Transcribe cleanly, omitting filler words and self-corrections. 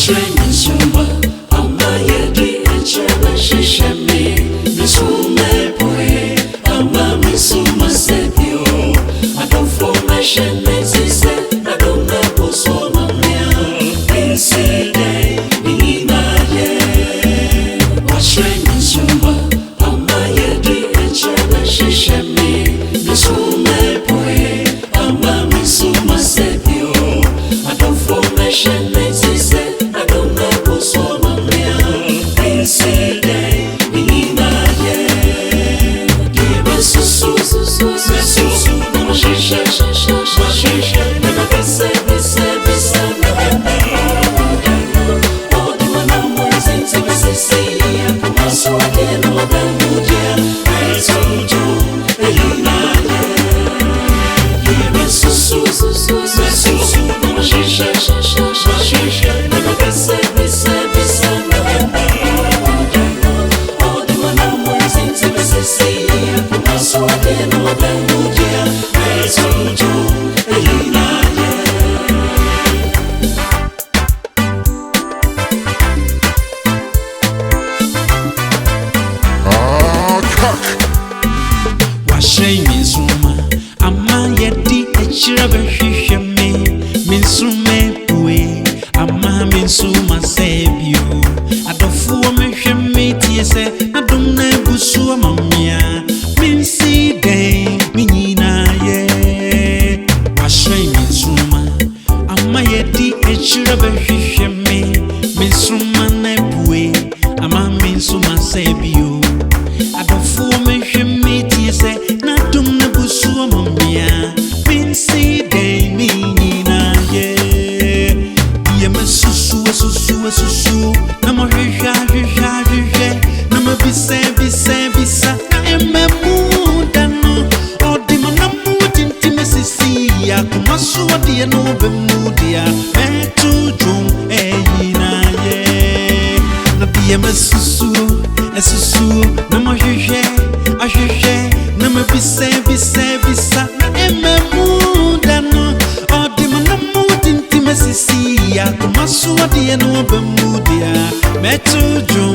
Wahyeren NSROMA, akyire yadi akyire ahwehwɛ me, menso mmɛhwɛ, akyire menso masɛ adɔfoɔ mmɛhwɛ metie, adɔm so mamia, mensidɛn, menyi Wahyeren NSROMA, akyire yadi akyire ahwehwɛ me, menso mmɛhwɛ, akyire menso masɛ adɔfoɔ mmɛhwɛ metie, adɔm so mamia, mensidɛn, menyi asusu, wahyehwɛ, never bisa, asisi, Akomaso, adeɛ na abamu, Meto, dwom, asusu, wahyehwɛ, never bisa, asisi, Akomaso, adeɛ na abamu, Meto, dwom, Wahyeren NSROMA, akyire yadi akyire ahwehwɛ me, menso mmɛhwɛ, akyire menso masɛ adɔfoɔ mmɛhwɛ metie sɛ adɔm so mamia, mensidɛn, menyi Wahyeren NSROMA, akyire yadi akyire ahwehwɛ me, menso mmɛhwɛ, akyire menso masɛ adɔfoɔ mmɛhwɛ metie sɛ n'adom so mamia, mensidɛn, menyi asusu, na mahwehwɛ, na mabisa, na ɛmmaa da no, ɔde manam atintim asisi, Akomaso, adeɛ na abamu, Meto, dwom, na deɛ masusu, na mahwehwɛ, na mabisa, na ɛmmaa da no, ɔde manam atintim asisi, Akomaso, adeɛ na abamu, Meto, dwom.